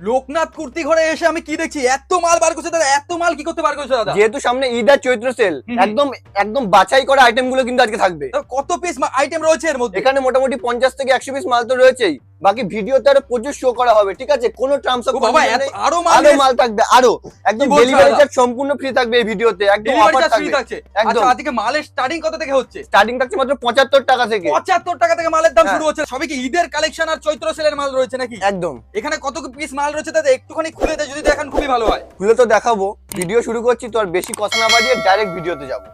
লোকনাথ কুর্তি ঘরে এসে আমি কি দেখছি, এত মাল বার করছে দাদা, এত মাল কি করতে বার করছে দাদা? যেহেতু সামনে ঈদ আর চৈত্র সেল, একদম একদম বাছাই করা আইটেম গুলো কিন্তু আজকে থাকবে। কত পিস আইটেম রয়েছে এর মধ্যে? এখানে মোটামুটি 50 থেকে 100 পিস মাল তো রয়েছেই, বাকি ভিডিওতে আরো প্রচুর শো করা হবে, ঠিক আছে? কোনো টার্মস অফ কন্ডিশন নেই, আরো মাল থাকবে, আরো একদম ডেলিভারি চার্জ সম্পূর্ণ ফ্রি থাকবে এই ভিডিওতে, একদম অফার থাকবে। আচ্ছা, আজকে মালের স্টার্টিং কত থেকে হচ্ছে? স্টার্টিং থাকছে মাত্র 75 টাকা থেকে। 75 টাকা থেকে মালের দাম শুরু হচ্ছে। সবই কি ঈদের কালেকশন আর চৈত্র সেলের মাল রয়েছে নাকি? একদম। এখানে কত পিস মাল রয়েছে দাদা একটুখানি খুলে দে, যদি দেখেন খুবই ভালো হয়। খুলে তো দেখাবো, ভিডিও শুরু করছি তো আর বেশি কথা না বাড়িয়ে ডাইরেক্ট ভিডিওতে যাবো।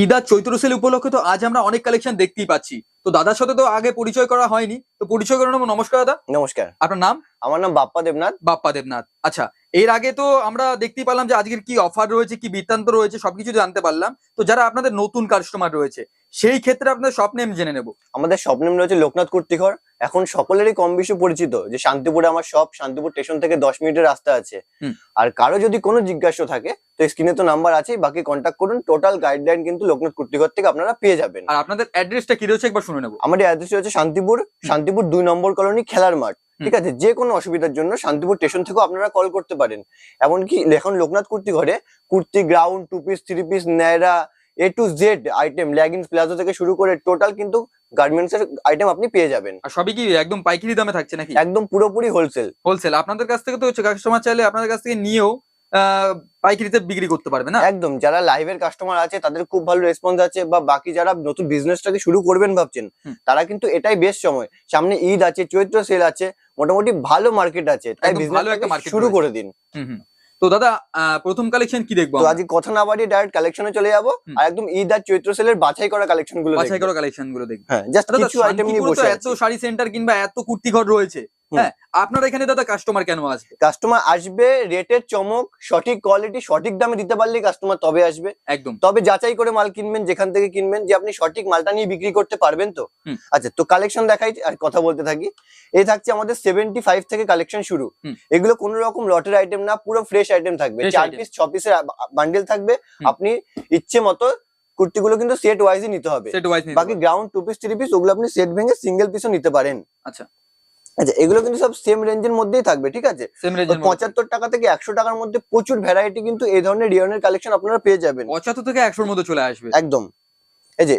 ঈদ আর চৈত্র সেল উপলক্ষে তো আজ আমরা অনেক কালেকশন দেখতেই পাচ্ছি। তো দাদার সাথে তো আগে পরিচয় করা হয়নি, তো পরিচয় করে নেবো। নমস্কার দাদা। নমস্কার। আপনার নাম? আমার নাম বাপ্পা দেবনাথ। বাপ্পা দেবনাথ। আচ্ছা, এর আগে তো আমরা দেখতেই পারলাম যে আজকের কি অফার রয়েছে, কি বৃত্তান্ত রয়েছে, সবকিছু জানতে পারলাম। তো যারা আপনাদের নতুন কাস্টমার রয়েছে সেই ক্ষেত্রে আপনাদের শপ নেম জেনে নেব। আমাদের শপ নেম রয়েছে লোকনাথ কুর্তিঘর। এখন সকলেরই কম বেশি পরিচিত যে শান্তিপুরে আমার শপ, শান্তিপুর স্টেশন থেকে 10 মিনিটের রাস্তা আছে। আর কারো যদি কোনো জিজ্ঞাসা থাকে তো স্ক্রিনে তো নাম্বার আছে, বাকি কন্ট্যাক্ট করুন। টোটাল গাইডলাইন কিন্তু লোকনাথ কুর্তিঘর থেকে আপনারা পেয়ে যাবেন। আর আপনাদের অ্যাড্রেসটা কি রয়েছে একবার শুনে নেব। আমাদের অ্যাড্রেস রয়েছে শান্তিপুর 2 নম্বর কলোনি, খেলার মাঠ। ঠিক আছে, যে কোনো অসুবিধার জন্য শান্তিপুর স্টেশন থেকেও আপনারা কল করতে পারেন। এমনকি এখন লোকনাথ কুর্তি ঘরে kurti, ground, 2 piece, 3 piece, Naira, A to Z item, leggings, palazzo থেকে শুরু করে টোটাল কিন্তু গার্মেন্টস এর আইটেম আপনি পেয়ে যাবেন। আর সবই কি একদম পাইকারি দামে থাকছে নাকি? একদম পুরোপুরি হোলসেল। হোলসেল আপনাদের কাছ থেকে তো কাস্টমার চাইলে আপনাদের কাছ থেকে নিয়েও পাইকারিতে বিক্রি করতে পারবে না? একদম। যারা লাইভের কাস্টমার আছে তাদের খুব ভালো রেসপন্স আছে, বা বাকি যারা নতুন বিজনেসটাকে শুরু করবেন ভাবছেন তারা কিন্তু এটাই বেস্ট সময়। সামনে ঈদ আছে, চৈত্র সেল আছে, মোটামুটি ভালো মার্কেট আছে, তাই বিজনেস শুরু করে দিন। তো দাদা প্রথম কালেকশন কি দেখবো? তো আজকে কথা না বাড়িয়ে ডাইরেক্ট কালেকশনে চলে যাবো, আর একদম ঈদ আর চৈত্র সেলের বাছাই করা কালেকশন গুলো দেখবো। হ্যাঁ, জাস্ট কিছু আইটেম নিয়ে বসে আছি। এত শাড়ি সেন্টার কিংবা এত কুর্তি ঘর রয়েছে, হ্যাঁ, আপনার এখানে দাদা কাস্টমার কেন আসবে? কাস্টমার আসবে রেটের চমক, সঠিক কোয়ালিটি, সঠিক দামে দিতে পারলেই কাস্টমার তবে আসবে। একদম। তবে যাচাই করে মাল কিনবেন, যেখান থেকে কিনবেন, যে আপনি সঠিক মালটা নিয়ে বিক্রি করতে পারবেন তো। আচ্ছা, তো কালেকশন দেখাই আর কথা বলতে থাকি। এই থাকছে আমাদের 75 থেকে কালেকশন শুরু। এগুলো কোনো রকম লটের আইটেম না, পুরো ফ্রেশ আইটেম থাকবে। 4 পিস 6 পিসের বান্ডেল থাকবে। আপনি ইচ্ছে মতো কুর্তিগুলো কিন্তু সেট ওয়াইজই নিতে হবে। বাকি গ্রাউন্ড, 2 পিস, 3 পিস ওগুলো আপনি সেট ভেঙে সিঙ্গেল পিসও নিতে পারেন। আচ্ছা আচ্ছা, এগুলো কিন্তু সব সেম রেঞ্জের মধ্যেই থাকবে, ঠিক আছে? 75 টাকা থেকে 100 টাকার মধ্যে প্রচুর ভ্যারাইটি কিন্তু এই ধরনের রিয়নের কালেকশন আপনারা পেয়ে যাবেন। 75 থেকে 100 এর মধ্যে চলে আসবে একদম। এই যে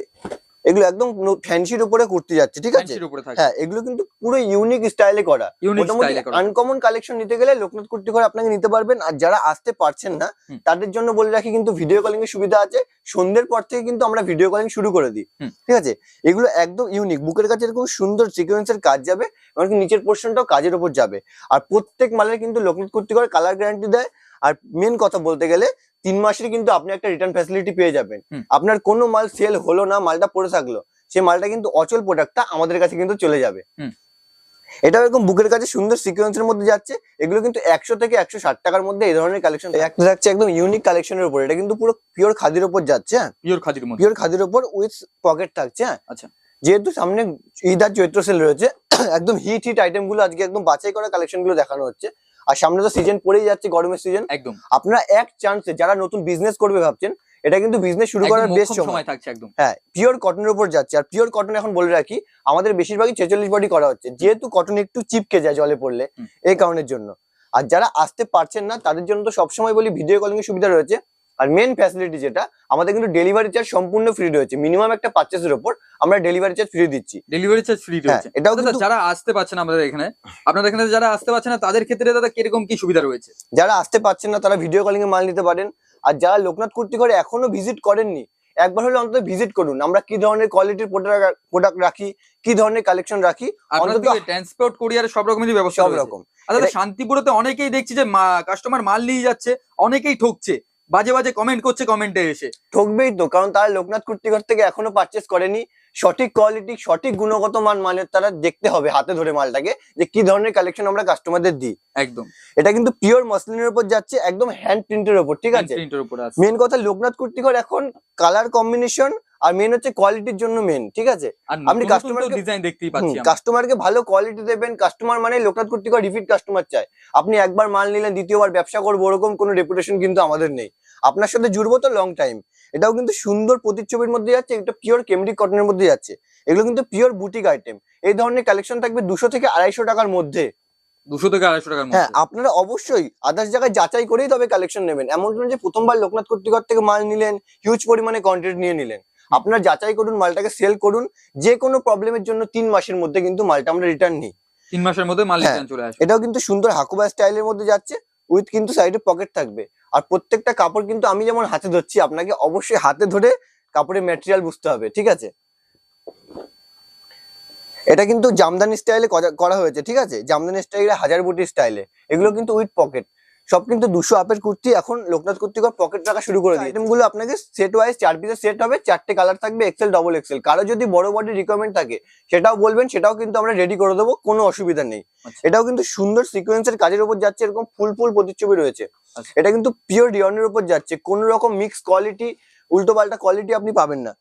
এগুলো একদম ফ্যান্সির উপরে কুর্তি যাচ্ছে, ঠিক আছে? হ্যাঁ, এগুলো কিন্তু পুরো ইউনিক স্টাইলে করা, মোটামুটি আনকমন কালেকশন নিতে গেলে লোকনাথ কুর্তি ঘর আপনাকে নিতে পারবেন। আর যারা আসতে পারছেন না তাদের জন্য বলে রাখি কিন্তু ভিডিও কলিং এর সুবিধা আছে। সন্ধ্যের পর থেকে কিন্তু আমরা ভিডিও কলিং শুরু করে দিই, ঠিক আছে? এগুলো একদম ইউনিক, বুকের কাছে এরকম সুন্দর সিকোয়েন্সের কাজ যাবে, এমনকি নিচের পোর্শনটাও কাজের উপর যাবে। আর প্রত্যেক মালের কিন্তু লোকনাথ কুর্তি ঘর কালার গ্যারান্টি দেয়। আর মেন কথা বলতে গেলে 3 মাসের কিন্তু আপনি একটা রিটার্ন ফ্যাসিলিটি পেয়ে যাবেন। আপনার কোনো মাল সেল হলো না, মালটা পড়ে থাকলো, সেই মালটা কিন্তু অচল প্রোডাক্টটা আমাদের কাছে কিন্তু চলে যাবে। এটা এরকম বুকের কাছে সুন্দর সিকোয়েন্সের মধ্যে যাচ্ছে। এগুলো কিন্তু 100 থেকে 160 টাকার মধ্যে এই ধরনের কালেকশন একটা যাচ্ছে একদম ইউনিক কালেকশনের উপর। এটা কিন্তু পুরো পিওর খাদির উপর যাচ্ছে। হ্যাঁ, পিওর খাদির উপর উইথ পকেট থাকছে। হ্যাঁ, আচ্ছা। যেহেতু সামনে ঈদ আর চৈত্র সেল রয়েছে, একদম হিট আইটেম গুলো আজকে একদম বাছাই করা কালেকশন গুলো দেখানো হচ্ছে। আর সামনে তো সিজন পড়েই যাচ্ছে, গরমের সিজন। একদম আপনারা এক চান্সে যারা নতুন বিজনেস করবে ভাবছেন, এটা কিন্তু বিজনেস শুরু করার বেস্ট সময় থাকছে একদম। হ্যাঁ, পিওর কটনের উপর যাচ্ছে। আর পিওর কটন এখন বলে রাখি আমাদের বেশিরভাগই 46 বডি করা হচ্ছে, যেহেতু কটন একটু চিপকে যায় জলে পড়লে, এই কারণের জন্য। আর যারা আসতে পারছেন না তাদের জন্য তো সবসময় বলি ভিডিও কলিং এর সুবিধা রয়েছে। আর মেন ফ্যাসিলিটি যেটা, আমাদের কিন্তু ডেলিভারি চার্জ সম্পূর্ণ ফ্রি রয়েছে। মিনিমাম একটা পারচেজের উপর আমরা ডেলিভারি চার্জ ফ্রি দিচ্ছি। ডেলিভারি চার্জ ফ্রি রয়েছে। এটাও কিন্তু যারা আসতে পারছেন আমাদের এখানে, আপনাদের এখানে যারা আসতে পারছেন না তাদের ক্ষেত্রে দাদা কিরকম কি সুবিধা রয়েছে? যারা আসতে পারছেন না তারা ভিডিও কলিং এ মাল নিতে পারেন। আর যারা লোকনাথ কুর্তি ঘরে এখনো ভিজিট করেননি, একবার হলে অন্তত ভিজিট করুন। আমরা কি ধরনের কোয়ালিটির প্রোডাক্ট রাখি, কি ধরনের কালেকশন রাখি, অন্তত ট্রান্সপোর্ট, কুরিয়ার সব রকমের ব্যবস্থা, সব রকম। আচ্ছা, শান্তিপুরে তো অনেকেই দেখছি যে কাস্টমার মাল নিয়ে যাচ্ছে, অনেকেই ঠকছে, বাজে বাজে কমেন্ট করছে, কমেন্টে এসে। ঠকবেই তো, কারণ তারা লোকনাথ কুর্তি ঘর থেকে এখনো পারচেস করেনি। সঠিক কোয়ালিটি, সঠিক গুণগত মানের তারা দেখতে হবে হাতে ধরে মালটাকে, যে কি ধরনের কালেকশন আমরা কাস্টমারদের দিই। একদম। এটা কিন্তু পিওর মসলিনের উপর যাচ্ছে, একদম হ্যান্ড প্রিন্টের উপর, ঠিক আছে? মেন কথা লোকনাথ কুর্তি ঘর এখন কালার কম্বিনেশন আর মেন হচ্ছে কোয়ালিটির জন্য মেন, ঠিক আছে? আপনি কাস্টমারকে ভালো কোয়ালিটি দেবেন। কাস্টমার মানে লোকনাথ কুর্তি ঘর রিপিট কাস্টমার চায়। আপনি একবার মাল নিলেন দ্বিতীয়বার ব্যবসা করবো ওরকম কোনো রেপুটেশন কিন্তু আমাদের নেই। আপনার সাথে জুড়বো তো লং টাইম। এটাও কিন্তু সুন্দর প্রতিচ্ছবির মধ্যে যাচ্ছে, এটা পিওর কেমব্রিক কটনের মধ্যে যাচ্ছে। এগুলো কিন্তু পিওর বুটিক আইটেম। এই ধরনের কালেকশন থাকবে 200 থেকে 250 টাকার মধ্যে। 200 থেকে 250 টাকার হ্যাঁ, মধ্যে। আপনারা অবশ্যই আদার্স জায়গায় যাচাই করেই তবে কালেকশন নেবেন। এমন নয় যে প্রথমবার লোকনাথ কর্তৃকর থেকে মাল নিলেন, হিউজ পরিমাণে কোয়ান্টিটি নিয়ে নিলেন। আপনারা যাচাই করুন, মালটাকে সেল করুন। যে কোনো প্রবলেমের জন্য 3 মাসের মধ্যে কিন্তু মালটা আমরা রিটার্ন নিই। 3 মাসের মধ্যে মাল হ্যাঁ, রিটার্ন চলে আসবে। এটাও কিন্তু সুন্দর হাকুবা স্টাইলের মধ্যে যাচ্ছে, উইথ কিন্তু সাইডে পকেট থাকবে। আর প্রত্যেকটা কাপড় কিন্তু আমি যেমন হাতে ধরছি, আপনাকে অবশ্যই হাতে ধরে কাপড়ের ম্যাটেরিয়াল বুঝতে হবে, ঠিক আছে? এটা কিন্তু জামদানি স্টাইলে করা হয়েছে, ঠিক আছে? জামদানি স্টাইলে হাজার বুটি স্টাইলে, এগুলো কিন্তু উইথ পকেট। সব কিন্তু 200 আপের কুর্তি এখন লোকনাথ কর্তৃকর পকেট রাখা শুরু করে দিয়েছে। আইটেমগুলো আপনাকে সেট ওয়াইজ 4 পিসের সেট হবে, 4টে কালার থাকবে, এক্সেল ডবল এক্সেল। কারো যদি বড় বডি রিকোয়ারমেন্ট থাকে সেটাও বলবেন, সেটাও কিন্তু আমরা রেডি করে দেবো, কোনো অসুবিধা নেই। এটাও কিন্তু সুন্দর সিকোয়েন্সের কাজের উপর যাচ্ছে, এরকম ফুল ফুল প্রতিচ্ছবি রয়েছে। এটা কিন্তু পিওর রিয়নের উপর যাচ্ছে, কোনো রকম মিক্স কোয়ালিটি, উল্টো পাল্টা কোয়ালিটি আপনি পাবেন না।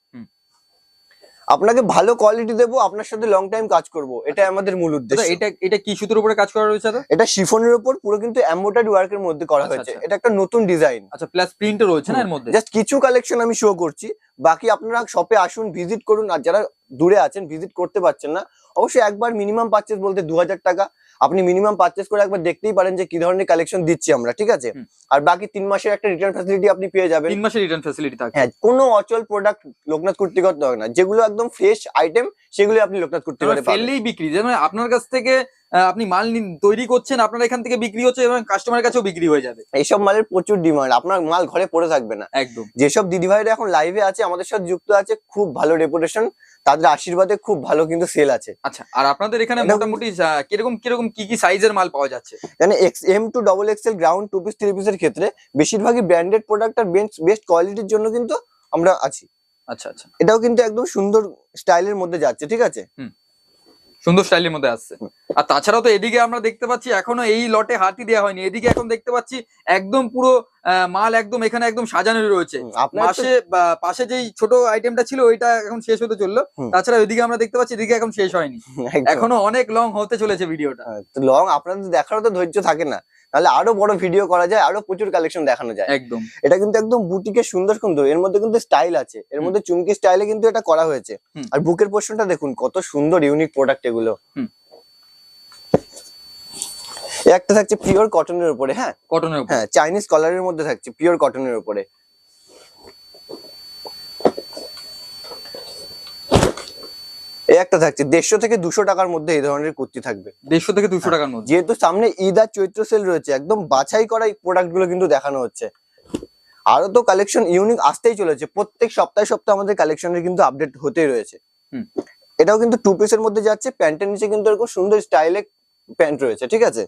আপনাকে ভালো কোয়ালিটি দেবো, আপনার সাথে লং টাইম কাজ করব, এটা আমাদের মূল উদ্দেশ্য। এটা কি সুতোর উপরে কাজ করা রয়েছে? এটা শিফনের উপর পুরো কিন্তু এমব্রয়ডারি ওয়ার্কের মধ্যে করা হয়েছে। এটা একটা নতুন ডিজাইন। আচ্ছা, প্লাস প্রিন্টও রয়েছে না এর মধ্যে? জাস্ট কিছু কালেকশন আমি শো করছি, বাকি আপনারা শপে আসুন, ভিজিট করুন। আর যারা দূরে আছেন, ভিজিট করতে পারছেন না, অবশ্যই একবার মিনিমাম পারচেজ বলতে 2000 টাকা আপনি মিনিমাম পারচেজ করে একবার দেখতেই পারেন যে কি ধরনের কালেকশন দিচ্ছি আমরা, ঠিক আছে? আর বাকি 3 মাসের একটা রিটার্ন ফ্যাসিলিটি আপনি পেয়ে যাবেন। 3 মাসের রিটার্ন ফ্যাসিলিটি থাকে? হ্যাঁ, কোনো অচল প্রোডাক্ট লোকনাথ কর্তৃকর হবে না। যেগুলো একদম ফ্রেশ আইটেম সেগুলো আপনি লোকনাথ কর্তৃকরে পাবেন। ফেললেই বিক্রি, যেমন আপনার কাছ থেকে আপনি মাল তৈরি করছেন, আপনার এখান থেকে বিক্রি হচ্ছে এবং কাস্টমারের কাছেও বিক্রি হয়ে যাবে। এইসব মালের প্রচুর ডিমান্ড, আপনার মাল ঘরে পড়ে থাকবে না। একদম। যেসব দিদিভাইরা এখন লাইভে আছে, আমাদের সাথে যুক্ত আছে, খুব ভালো রেপুটেশন, তাদের আশীর্বাদে খুব ভালো কিন্তু সেল আছে। আচ্ছা, আর আপনাদের এখানে মোটামুটি কিরকম কিরকম কি কি সাইজের মাল পাওয়া যাচ্ছে? মানে M to double XL ground 2 piece 3 পিসের ক্ষেত্রে বেশিরভাগই ব্র্যান্ডেড প্রোডাক্ট আর বেস্ট কোয়ালিটির জন্য কিন্তু আমরা আছি। আচ্ছা আচ্ছা, এটাও কিন্তু একদম সুন্দর স্টাইলের মধ্যে যাচ্ছে, ঠিক আছে? সুন্দর স্টাইলের মধ্যে আসছে। আর তাছাড়াও তো এদিকে আমরা দেখতে পাচ্ছি এখনো এই লটে হাতি দেওয়া হয়নি, এদিকে এখন দেখতে পাচ্ছি একদম পুরো মাল একদম এখানে একদম সাজানো রয়েছে। পাশে যেই ছোট আইটেমটা ছিল ওইটা এখন শেষ হতে চললো, তাছাড়া ওইদিকে আমরা দেখতে পাচ্ছি এদিকে এখন শেষ হয়নি, এখনো অনেক লং হতে চলেছে ভিডিওটা। লং আপনাদের দেখারও তো ধৈর্য থাকে না, তাহলে আরো বড় ভিডিও করা যায়, আরো প্রচুর কালেকশন দেখানো যায়। একদম। এটা কিন্তু একদম বুটিকে সুন্দর সুন্দর, এর মধ্যে কিন্তু স্টাইল আছে, এর মধ্যে চুমকি স্টাইলে কিন্তু এটা করা হয়েছে। আর বুকের পোর্শনটা দেখুন, কত সুন্দর ইউনিক প্রোডাক্ট এগুলো। একটা থাকছে পিওর কটনের উপরে। হ্যাঁ, কটনের উপরে, হ্যাঁ, চাইনিজ কলারের মধ্যে থাকছে, পিওর কটনের উপরে। একটা থাকছে 150 থেকে 200 টাকার মধ্যে, এই ধরনের কুর্তি থাকবে 150 থেকে 200 টাকার মধ্যে। যেহেতু সামনে ঈদ আর চৈত্র সেল রয়েছে, একদম বাছাই করা এই প্রোডাক্ট গুলো কিন্তু দেখানো হচ্ছে। আরো তো কালেকশন ইউনিক আসতেই চলেছে, প্রত্যেক সপ্তাহে সপ্তাহে আমাদের কালেকশনের কিন্তু আপডেট হতেই রয়েছে। এটাও কিন্তু 2 পিসের মধ্যে যাচ্ছে, প্যান্টের নিচে কিন্তু এরকম সুন্দর স্টাইলে প্যান্ট রয়েছে, ঠিক আছে?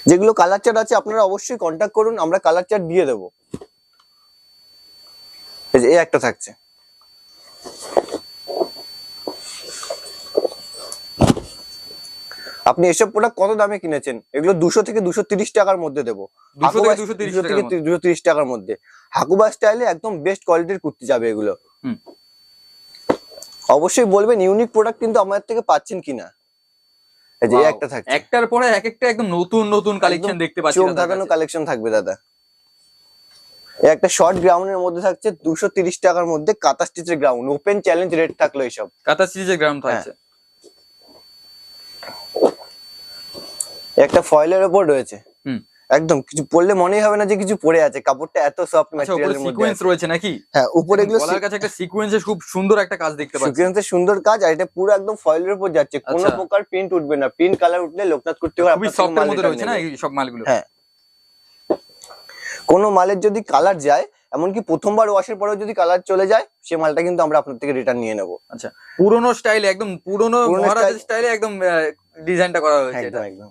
যেগুলো কালার চার্ট আছে আপনারা অবশ্যই কন্ট্যাক্ট করুন, আমরা কালার চার্ট দিয়ে দেবো। এই একটা থাকছে, আপনি এসব প্রোডাক্ট কত দামে কিনেছেন? এগুলো 200 থেকে 230 টাকার মধ্যে দেবো। 200 থেকে 230 টাকার মধ্যে হাকুবা স্টাইলে একদম বেস্ট কোয়ালিটির কুর্তি যাবে এগুলো। অবশ্যই বলবেন ইউনিক প্রোডাক্ট কিন্তু আমাদের থেকে পাচ্ছেন কিনা। এই যে একটা থাকছে, একটার পরে এক একটা একদম নতুন নতুন কালেকশন দেখতে পাচ্ছি, চোখ ধাঁধানো কালেকশন থাকবে দাদা। এই একটা শর্ট গ্রাউন্ডের মধ্যে থাকছে 230 টাকার মধ্যে, কাঁথা স্টিচের গ্রাউন্ড, ওপেন চ্যালেঞ্জ রেট থাকলো এইসব। কাঁথা স্টিচের গ্রাউন্ড থাকছে। একটা ফয়েলের উপর রয়েছে, একদম কিছু পরলে মনেই হবে না যে কিছু পরে আছে, কাপড়টা এত সফট ম্যাটেরিয়ালের মধ্যে। সিকোয়েন্স রয়েছে নাকি? হ্যাঁ, উপরে এগুলো গলার কাছে একটা সিকোয়েন্সের খুব সুন্দর একটা কাজ দেখতে পাচ্ছি। সিকোয়েন্সের সুন্দর কাজ, আর এটা পুরো একদম ফয়েলের উপর যাচ্ছে, কোনো প্রকার প্রিন্ট উঠবে না। প্রিন্ট কালার উঠলে লোকনাথ কর্তৃপক্ষ খুবই সফটের মধ্যে রয়েছে না এই সব মালগুলো? হ্যাঁ, কোনো মালের যদি কালার যায়, এমনকি প্রথমবার ওয়াশের পরেও যদি কালার চলে যায়, সে মালটা কিন্তু আমরা আপনার থেকে রিটার্ন নিয়ে নেব। আচ্ছা, পুরনো স্টাইলে, একদম পুরনো মহারাজের স্টাইলে একদম ডিজাইনটা করা হয়েছে। একদম একদম।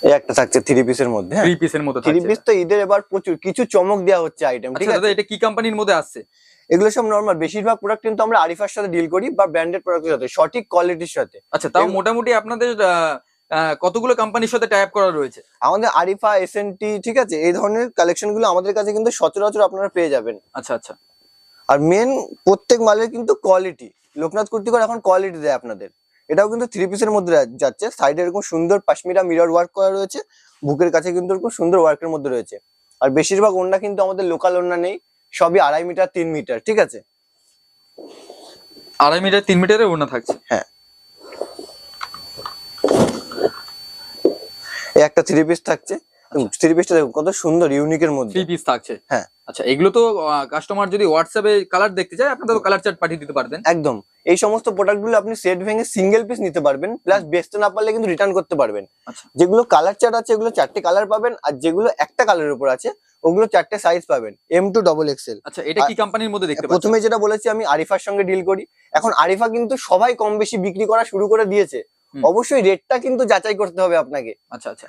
এই একটা থাকছে 3 পিসের মধ্যে। 3 পিসের মধ্যে থাকছে। 3 পিস তো ঈদের এবার প্রচুর কিছু চমক দেওয়া হচ্ছে আইটেম, ঠিক আছে? দাদা, এটা কি কোম্পানির মধ্যে আসছে? এগুলো সব নরমাল, বেশিরভাগ প্রোডাক্ট কিন্তু আমরা আরিফার সাথে ডিল করি বা ব্র্যান্ডেড প্রোডাক্টের সাথে, সঠিক কোয়ালিটির সাথে। আচ্ছা, তাও মোটামুটি আপনাদের কতগুলো কোম্পানির সাথে টাই আপ করা রয়েছে? আমাদের আরিফা, এসএনটি, ঠিক আছে, এই ধরনের কালেকশন গুলো আমাদের কাছে কিন্তু সচরাচর আপনারা পেয়ে যাবেন। আচ্ছা আচ্ছা। আর মেন প্রত্যেক মালের কিন্তু কোয়ালিটি, লোকনাথ কর্তৃপক্ষ এখন কোয়ালিটি দেয় আপনাদের। এটাও কিন্তু 3 পিসের মধ্যে যাচ্ছে, সাইডে এরকম সুন্দর পাশমিরা মিরর ওয়ার্ক করা রয়েছে, বুকের কাছে কিন্তু এরকম সুন্দর ওয়ার্কের মধ্যে রয়েছে। আর বেশিরভাগ ওড়না কিন্তু আমাদের লোকাল ওড়না নেই, সবই 2.5 মিটার 3 মিটার, ঠিক আছে? 2.5 মিটার 3 মিটারের ওড়না থাকছে। হ্যাঁ, এই একটা 3 পিস থাকছে। 3 পিসটা দেখুন কত সুন্দর, ইউনিকের মধ্যে 3 পিস থাকছে। হ্যাঁ, আচ্ছা, এগুলো তো কাস্টমার যদি হোয়াটসঅ্যাপে কালার দেখতে চায় আপনারা তো কালার চার্ট পাঠিয়ে দিতে পারবেন। একদম। এই সমস্ত প্রোডাক্টগুলো আপনি সেট ভেঙে সিঙ্গেল পিস নিতে পারবেন, প্লাস বেচতে না পারলে কিন্তু রিটার্ন করতে পারবেন। আচ্ছা, যেগুলো কালার চার্ট আছে এগুলো 4টে কালার পাবেন, আর যেগুলো একটা কালারের উপর আছে ওগুলো 4টে সাইজ পাবেন, M2 XXL। আচ্ছা, এটা কি কোম্পানির মধ্যে দেখতে পাচ্ছেন? প্রথমে যেটা বলেছি আমি আরিফার সঙ্গে ডিল করি। এখন আরিফা কিন্তু সবাই কম বেশি বিক্রি করা শুরু করে দিয়েছে, অবশ্যই রেটটা কিন্তু যাচাই করতে হবে আপনাকে। আচ্ছা আচ্ছা,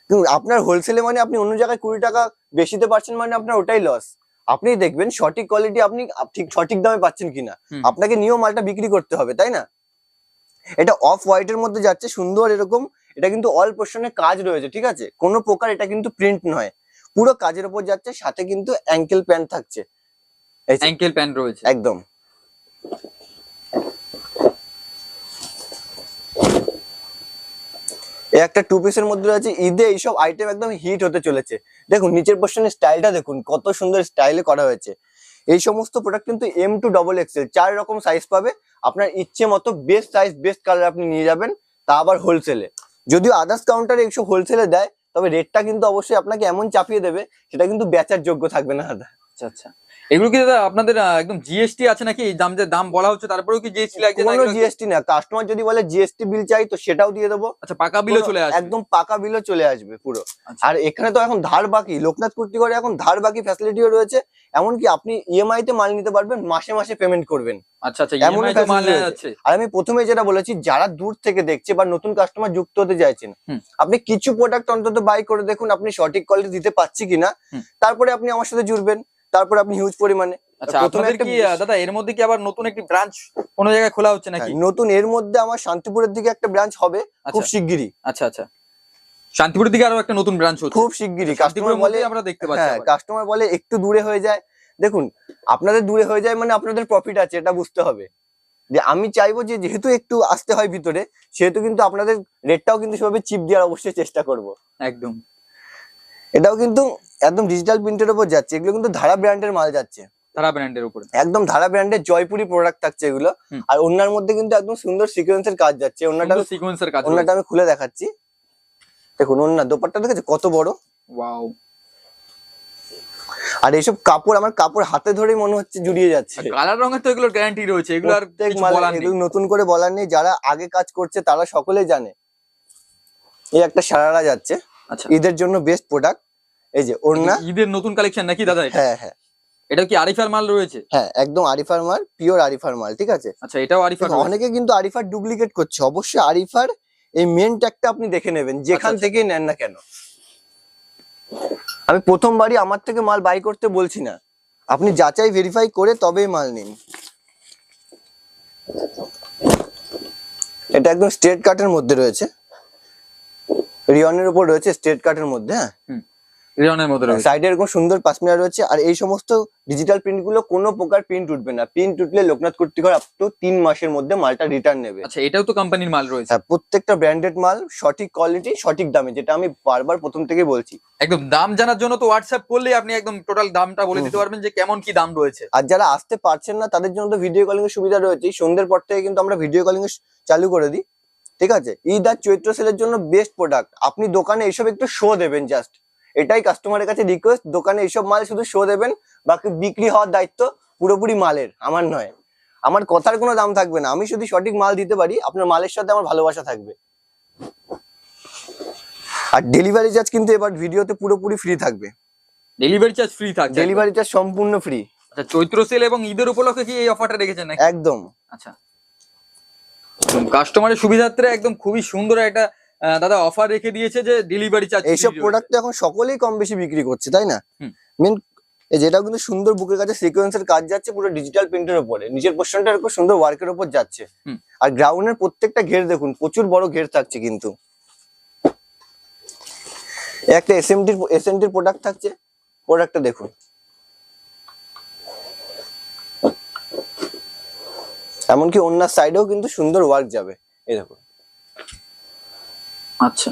কিন্তু আপনার হোলসেলে মানে আপনি অন্য জায়গায় 20 টাকা বেশিতে পারছেন মানে আপনার ওটাই লস। আপনি দেখবেন সঠিক কোয়ালিটি আপনি ঠিক সঠিক দামে পাচ্ছেন কিনা, আপনাকে নিয়েও মালটা বিক্রি করতে হবে, তাই না? এটা অফ হোয়াইটের মধ্যে যাচ্ছে, সুন্দর এরকম। এটা কিন্তু অল পোর্শনে কাজ রয়েছে, ঠিক আছে? কোনো প্রকার এটা কিন্তু প্রিন্ট নয়, পুরো কাজের উপর যাচ্ছে, সাথে কিন্তু অ্যাঙ্কেল প্যান্ট থাকছে। অ্যাঙ্কেল প্যান্ট রয়েছে একদম। এই একটা 2 পিসের মধ্যে রয়েছে, ঈদে এইসব আইটেম একদম হিট হতে চলেছে। দেখুন নিচের পোর্শনের স্টাইলটা দেখুন, কত সুন্দর স্টাইলে করা হয়েছে। এই সমস্ত প্রোডাক্ট কিন্তু M2 XXL 4 রকম সাইজ পাবে, আপনার ইচ্ছে মতো বেস্ট সাইজ বেস্ট কালার আপনি নিয়ে যাবেন, তা আবার হোলসেলে। যদিও আদার্স কাউন্টারে এইসব হোলসেলে দেয়, তবে রেটটা কিন্তু অবশ্যই আপনাকে এমন চাপিয়ে দেবে সেটা কিন্তু বেচার যোগ্য থাকবে না দাদা। আচ্ছা আচ্ছা, এগুলো কি দাদা আপনাদের একদম জিএসটি আছে নাকি? এই দাম যে দাম বলা হচ্ছে তারপরেও কি জিএসটি লাগছে? কোনো জিএসটি না, কাস্টমার যদি বলে জিএসটি বিল চাই তো সেটাও দিয়ে দেবো। আচ্ছা, পাকা বিলও চলে আসবে? একদম পাকা বিলও চলে আসবে পুরো। আর এখানে তো এখন ধার বাকি, লোকনাথ কুর্তি করে এখন ধার বাকি ফ্যাসিলিটিও রয়েছে, এমনকি আপনি ইএমআই তে মাল নিতে পারবেন, মাসে মাসে পেমেন্ট করবেন। আচ্ছা আচ্ছা, ইএমআই তে মাল নেওয়া যাচ্ছে। আর আমি প্রথমে যেটা বলেছি, যারা দূর থেকে দেখছে বা নতুন কাস্টমার যুক্ত হতে চাইছেন, আপনি কিছু প্রোডাক্ট অন্তত বাই করে দেখুন আপনি সঠিক কোয়ালিটি দিতে পারছি কিনা, তারপরে আপনি আমার সাথে জুড়বেন, তারপরে আপনি হিউজ পরিমাণে। আচ্ছা, আপনাদের কি দাদা এর মধ্যে কি আবার নতুন একটি ব্রাঞ্চ কোন জায়গায় খোলা হচ্ছে নাকি? নতুন এর মধ্যে আমার শান্তিপুরের দিকে একটা ব্রাঞ্চ হবে খুব শিগগিরই। আচ্ছা আচ্ছা, শান্তিপুরের দিকে আরো একটা নতুন ব্রাঞ্চ হচ্ছে খুব শিগগিরই। কাস্টমার বলে আমরা দেখতে পাচ্ছি। হ্যাঁ, কাস্টমার বলে একটু দূরে হয়ে যায়। দেখুন আপনাদের দূরে হয়ে যায় মানে আপনাদের প্রফিট আছে, এটা বুঝতে হবে। যে আমি চাইবো যে যেহেতু একটু আসতে হয় ভিতরে, সেহেতু কিন্তু আপনাদের রেটটাও কিন্তু সেভাবে চিপ দেওয়ার অবশ্যই চেষ্টা করব। একদম। এটাও কিন্তু একদম ডিজিটাল প্রিন্টের উপর যাচ্ছে, এগুলো কিন্তু ধারা ব্র্যান্ডের মাল যাচ্ছে। ধারা ব্র্যান্ডের উপরে একদম ধারা ব্র্যান্ডের জয়পুরি প্রোডাক্ট থাকছে এগুলো। আর ওনার মধ্যে কিন্তু একদম সুন্দর সিকোয়েন্সের কাজ যাচ্ছে। ওনাটা আমি খুলে দেখাচ্ছি, দেখুন ওনার দোপাট্টা দেখেছে কত বড়, ওয়াও। আর এইসব কাপড় আমার কাপড় হাতে ধরেই মনে হচ্ছে জুড়িয়ে যাচ্ছে। কালার রঙের তো এগুলো গ্যারান্টি রয়েছে, এগুলো আর কিছু বলার নেই, এগুলো নতুন করে বলার নেই, যারা আগে কাজ করছে তারা সকলেই জানে। এই একটা সারারা যাচ্ছে, আচ্ছা, ঈদের জন্য বেস্ট প্রোডাক্ট। এই যে ওড়না, ঈদের নতুন কালেকশন নাকি দাদা? হ্যাঁ হ্যাঁ, এটা কি আরিফার মাল রয়েছে? হ্যাঁ একদম আরিফার মাল, পিওর আরিফার মাল, ঠিক আছে? আচ্ছা, এটাও আরিফার। অনেকে কিন্তু আরিফার ডুপ্লিকেট করছে, অবশ্যই আরিফার এই মেন ট্যাগটা আপনি দেখে নেবেন যেখান থেকেই নেন না কেন। আমি প্রথমবারই আমার থেকে মাল বাই করতে বলছি না, আপনি যাচাই ভেরিফাই করে তবেই মাল নিন। এটা একদম স্ট্রেট কাটের মধ্যে রয়েছে, রিয়নের উপর রয়েছে স্ট্রেট কাটের মধ্যে। হ্যাঁ, রিয়নের মধ্যে রয়েছে, সাইডে এরকম সুন্দর পাশমিনা রয়েছে। আর এই সমস্ত ডিজিটাল প্রিন্ট গুলো কোনো প্রকার প্রিন্ট উঠবে না, প্রিন্ট উঠলে লোকনাথ কুর্তিঘর আপ টু 3 মাসের মধ্যে মালটা রিটার্ন নেবে। আচ্ছা, এটাও তো কোম্পানির মাল রয়েছে? হ্যাঁ, প্রত্যেকটা ব্র্যান্ডেড মাল, সঠিক কোয়ালিটি সঠিক দামে, যেটা আমি বারবার প্রথম থেকে বলছি। একদম দাম জানার জন্য তো হোয়াটসঅ্যাপ করলে আপনি একদম টোটাল দামটা বলে দিতে পারবেন যে কেমন কি দাম রয়েছে। আর যারা আসতে পারছেন না তাদের জন্য তো ভিডিও কলিং এর সুবিধা রয়েছে, সন্ধ্যের পর থেকে কিন্তু আমরা ভিডিও কলিং চালু করে দিই, ঠিক আছে? ঈদ আর চৈত্র সেলের জন্য বেস্ট প্রোডাক্ট। আপনি দোকানে এইসব একটু শো দেবেন, জাস্ট এটাই কাস্টমারের কাছে রিকোয়েস্ট, দোকানে এইসব মাল শুধু শো দেবেন, বাকি বিক্রি হওয়ার দায়িত্ব পুরোপুরি মালের, আমার নয়। আমার কথার কোনো দাম থাকবে না, আমি যদি সঠিক মাল দিতে পারি আপনার মালের সাথে আমার ভালোবাসা থাকবে। আর ডেলিভারি চার্জ কিন্তু এবার ভিডিওতে পুরোপুরি ফ্রি থাকবে। ডেলিভারি চার্জ ফ্রি থাকবে? ডেলিভারি চার্জ সম্পূর্ণ ফ্রি। আচ্ছা, চৈত্র সেল এবং ঈদের উপলক্ষে কি এই অফারটা রেখেছেন নাকি? একদম। আচ্ছা, কাস্টমারের সুবিধার্থে একদম খুবই সুন্দর একটা দাদা অফার রেখে দিয়েছে যে ডেলিভারি চার্জ। এইসব প্রোডাক্ট তো এখন সকলেই কম বেশি বিক্রি করছে, তাই না? মেন যেটাও কিন্তু সুন্দর বুকের কাছে সিকোয়েন্সের কাজ যাচ্ছে, পুরো ডিজিটাল প্রিন্টের উপরে, নিচের পোর্শনটা এরকম সুন্দর ওয়ার্কের উপর যাচ্ছে। আর গ্রাউন্ডের প্রত্যেকটা ঘের দেখুন, প্রচুর বড় ঘের থাকছে। কিন্তু একটা এসএমটির প্রোডাক্ট থাকছে, প্রোডাক্টটা দেখুন, এমনকি অন্য সাইডেও কিন্তু সুন্দর ওয়ার্ক যাবে, এই দেখুন। আচ্ছা,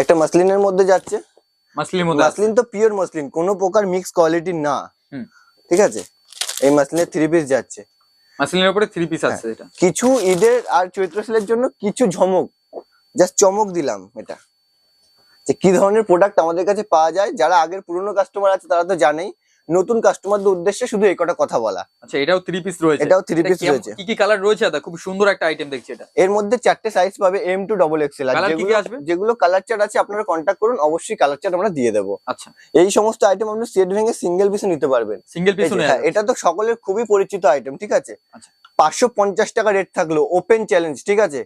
একটা মাসলিনের মধ্যে যাচ্ছে, মাসলিনের মধ্যে মাসলিন তো পিওর মাসলিন, কোনো প্রকার মিক্স কোয়ালিটি না, ঠিক আছে। এই মাসলিনের 3 পিস যাচ্ছে, মাসলিনের উপরে 3 পিস আছে। এটা কিছু ঈদের আর চৈত্র সেলের জন্য কিছু ঝমক, জাস্ট চমক দিলাম এটা, যে কি ধরনের প্রোডাক্ট আমাদের কাছে পাওয়া যায়। যারা আগের পুরনো কাস্টমার আছে তারা তো জানেই, নতুন কাস্টমারদের উদ্দেশ্যে শুধু এই কটা কথা বলা। আচ্ছা, এটাও 3 পিস রয়েছে। এটাও 3 পিস রয়েছে। কি কি কালার রয়েছে দাদা? খুব সুন্দর একটা আইটেম দেখছি এটা। এর মধ্যে 4টে সাইজ পাবে, M to XXL। আর যেগুলো কালার চার্ট আছে আপনারা কন্ট্যাক্ট করুন, অবশ্যই কালার চার্ট আমরা দিয়ে দেবো। আচ্ছা, এই সমস্ত আইটেম আপনি সেট ভেঙে সিঙ্গেল পিসে নিতে পারবেন। Single piece? হ্যাঁ, এটা তো সকলের খুবই পরিচিত আইটেম, ঠিক আছে। আচ্ছা, 550 টাকা রেট থাকলো, ওপেন চ্যালেঞ্জ, ঠিক আছে।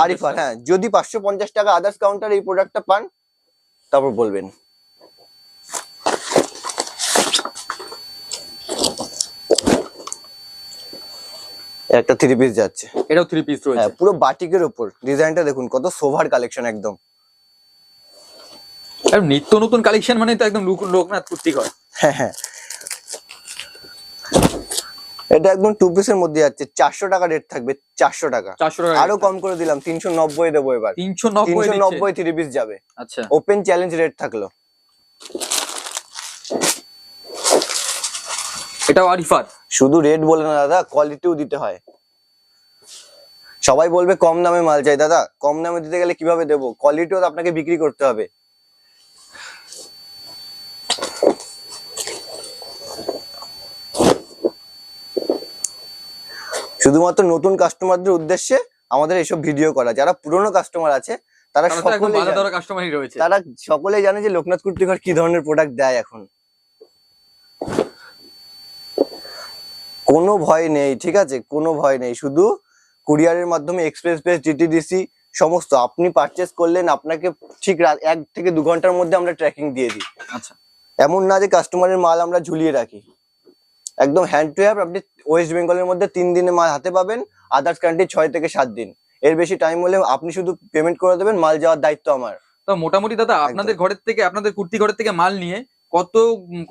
আরিফার, হ্যাঁ, যদি 550 টাকা আদার্স কাউন্টার এই প্রোডাক্টটা পান তারপর বলবেন। একটা 3 পিস যাচ্ছে, এটাও 3 পিস রয়েছে। হ্যাঁ, পুরো বাটিকের উপর ডিজাইনটা দেখুন, কত সোভার কালেকশন একদম। আর নিত্য নতুন কালেকশন মানে তো একদম লোকনাথ কুর্তি হয়। হ্যাঁ হ্যাঁ, এটা একদম 2 পিসের মধ্যে যাচ্ছে, 400 টাকা রেট থাকবে, 400 টাকা। 400 টাকা আরো কম করে দিলাম, 390 দেবো এবার। 390 3 পিস যাবে। আচ্ছা, ওপেন চ্যালেঞ্জ রেট থাকলো। এটাও আরিফার। শুধু রেট বলে না দাদা, কোয়ালিটিও দিতে হয়। সবাই বলবে কম দামে মাল চাই, দাদা কম দামে দিতে গেলে কিভাবে দেবো? কোয়ালিটিও তো আপনাকে বিক্রি করতে হবে। শুধুমাত্র নতুন কাস্টমারদের উদ্দেশ্যে আমাদের এইসব ভিডিও করা। যারা পুরনো কাস্টমার আছে তারা সকলেই জানে যে লোকনাথ কুর্তি ঘর কি ধরনের প্রোডাক্ট দেয় এখন। কোনো ভয় নেই, ঠিক আছে, কোনো ভয় নেই। শুধু কুরিয়ারের মাধ্যমে এক্সপ্রেস প্রেস, ডিটিডিসি সমস্ত আপনি পারচেস করলেন, আপনাকে ঠিক 1 থেকে 2 ঘন্টার মধ্যে আমরা ট্র্যাকিং দিয়ে দিই। আচ্ছা, এমন না যে কাস্টমারের মাল আমরা ঝুলিয়ে রাখি, একদম হ্যান্ড টু হ্যান্ড। আপনি ওয়েস্ট বেঙ্গলের মধ্যে 3 দিনে মাল হাতে পাবেন, আদার্স কান্ট্রি 6 থেকে 7 দিন। এর বেশি টাইম হলে আপনি শুধু পেমেন্ট করে দেবেন, মাল যাওয়ার দায়িত্ব আমার। তো মোটামুটি দাদা আপনাদের ঘরের থেকে, আপনাদের কুর্তি ঘরের থেকে মাল নিয়ে কত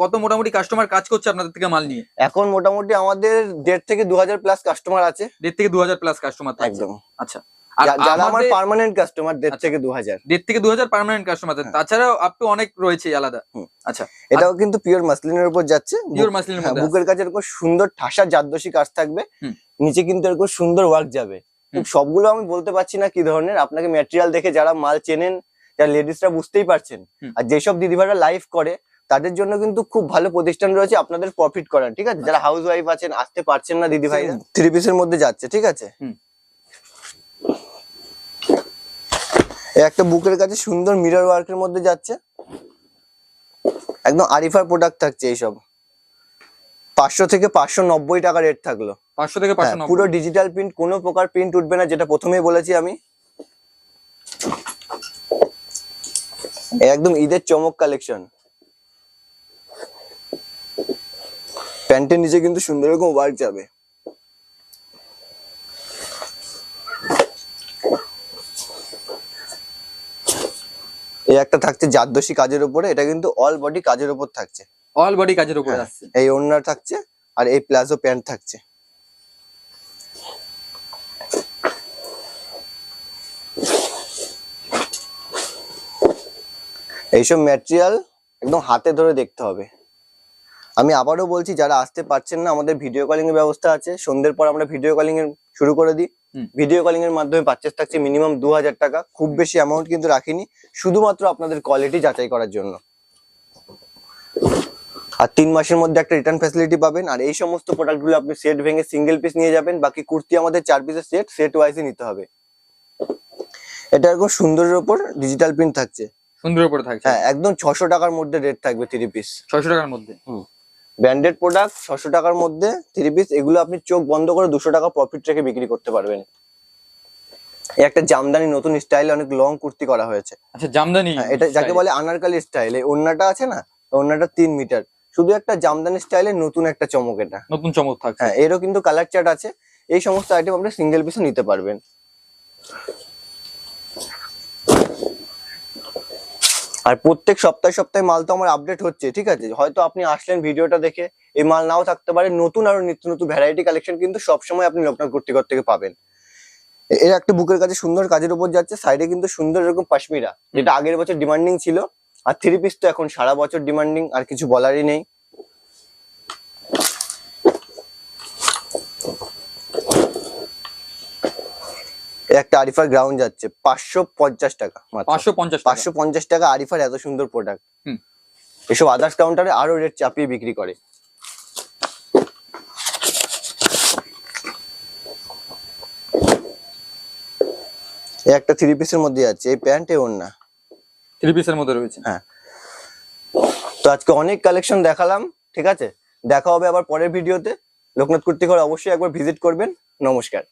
কত মোটামুটি কাস্টমার কাজ করছে আপনাদের থেকে মাল নিয়ে? এখন মোটামুটি আমাদের 1.5 থেকে 2000 প্লাস কাস্টমার আছে। 1.5 থেকে 2000 প্লাস কাস্টমার একদম। আচ্ছা, আর যারা আমার পার্মানেন্ট কাস্টমার 1.5 থেকে 2000। 1.5 থেকে 2000 পার্মানেন্ট কাস্টমার। তাছাড়াও আপ টু অনেক রয়েছে আলাদা। আচ্ছা, এটাও কিন্তু পিওর মাসলিনের উপর যাচ্ছে, পিওর মাসলিনের মধ্যে। বুকের কাছে এরকম সুন্দর ঠাসা জারদোসি কাজ থাকবে, নিচে কিন্তু এরকম সুন্দর ওয়ার্ক যাবে। সবগুলো আমি বলতে পারছি না কি ধরনের, আপনাকে ম্যাটেরিয়াল দেখে যারা মাল চেনেন, যারা লেডিসরা বুঝতেই পারছেন। আর যেসব দিদিভাইরা লাইভ করে তাদের জন্য কিন্তু খুব ভালো প্রতিষ্ঠান রয়েছে আপনাদের প্রফিট করার, ঠিক আছে। যারা হাউস ওয়াইফ আছেন, আসতে পারছেন না দিদিভাই, 3 পিসের মধ্যে যাচ্ছে, ঠিক আছে। একটা বুকের কাছে সুন্দর মিরর ওয়ার্কের মধ্যে যাচ্ছে, একদম আরিফার প্রোডাক্ট থাকছে এইসব। 500 থেকে 590 টাকা রেট থাকলো। 500 থেকে 590, পুরো ডিজিটাল প্রিন্ট, কোনো প্রকার প্রিন্ট উঠবে না, যেটা প্রথমেই বলেছি আমি। একদম ঈদের চমক কালেকশন। প্যান্টের নিচে কিন্তু সুন্দর রকম ওয়ার্ক যাবে। এই একটা থাকছে জারদোসি কাজের উপরে, এটা কিন্তু অল বডি কাজের উপর থাকছে, অল বডি কাজের উপরে আসছে। এই ওড়না থাকছে আর এই প্লাজো প্যান্ট থাকছে। এইসব ম্যাটেরিয়াল একদম হাতে ধরে দেখতে হবে। আমি আবারও বলছি, যারা আসতে পারছেন না, আমাদের ভিডিও কলিং এর ব্যবস্থা আছে। সন্ধ্যের পর আমরা ভিডিও কলিং এর শুরু করে দিই। ভিডিও কলিং এর মাধ্যমে পারচেস থাকছে মিনিমাম 2000 টাকা। খুব বেশি অ্যামাউন্ট কিন্তু রাখিনি, শুধুমাত্র আপনাদের কোয়ালিটি যাচাই করার জন্য। আর 3 মাসের মধ্যে একটা রিটার্ন ফ্যাসিলিটি পাবেন। আর এই সমস্ত প্রোডাক্টগুলো আপনি সেট ভেঙে সিঙ্গেল পিস নিয়ে যাবেন। বাকি কুর্তি আমাদের 4 পিসের সেট ওয়াইজই নিতে হবে। এটা এরকম সুন্দরের উপর ডিজিটাল প্রিন্ট থাকছে, সুন্দরের উপরে থাকছে। হ্যাঁ, একদম 600 টাকার মধ্যে রেট থাকবে 3 পিস। 600 টাকার মধ্যে ব্র্যান্ডেড প্রোডাক্ট, 600 টাকার মধ্যে 3 পিস। এগুলো আপনি চোখ বন্ধ করে 200 টাকা প্রফিট রেখে বিক্রি করতে পারবেন। এই একটা জামদানি নতুন স্টাইলে অনেক লং কুর্তি করা হয়েছে। আচ্ছা, জামদানি, এটা যাকে বলে আনারকলি স্টাইল। এই ওড়নাটা আছে না, ওড়নাটা 3 মিটার, শুধু একটা জামদানি স্টাইলে নতুন একটা চমক। এটা নতুন চমক থাকছে। হ্যাঁ, এরও কিন্তু কালার চার্ট আছে। এই সমস্ত আইটেম আপনি সিঙ্গেল পিসে নিতে পারবেন। আর প্রত্যেক সপ্তাহে সপ্তাহে মাল তো আমার আপডেট হচ্ছে, ঠিক আছে। হয়তো আপনি আসলেন ভিডিওটা দেখে, এই মাল নাও থাকতে পারে। নতুন আরো নিত্য নতুন ভ্যারাইটি কালেকশন কিন্তু সবসময় আপনি লোকনাথ কুর্তি ঘর থেকে পাবেন। এর একটা বুকের কাছে সুন্দর কাজের উপর যাচ্ছে, সাইডে কিন্তু সুন্দর এরকম পাশমিরা, যেটা আগের বছর ডিমান্ডিং ছিল। আর 3 পিস তো এখন সারা বছর ডিমান্ডিং, আর কিছু বলারই নেই। একটা আরিফার গ্রাউন্ড যাচ্ছে 550 টাকা, 550 টাকা আরিফার এত সুন্দর প্রোডাক্ট। এসব আদার্স কাউন্টারে আরো রেট চাপিয়ে বিক্রি করে। একটা 3 পিসের মধ্যে আছে, এই প্যান্ট এ ওড়না 3 পিসের মধ্যে রয়েছে। হ্যাঁ, তো আজকে অনেক কালেকশন দেখালাম, ঠিক আছে। দেখা হবে আবার পরের ভিডিওতে। লোকনাথ কুর্তি ঘর অবশ্যই একবার ভিজিট করবেন। নমস্কার।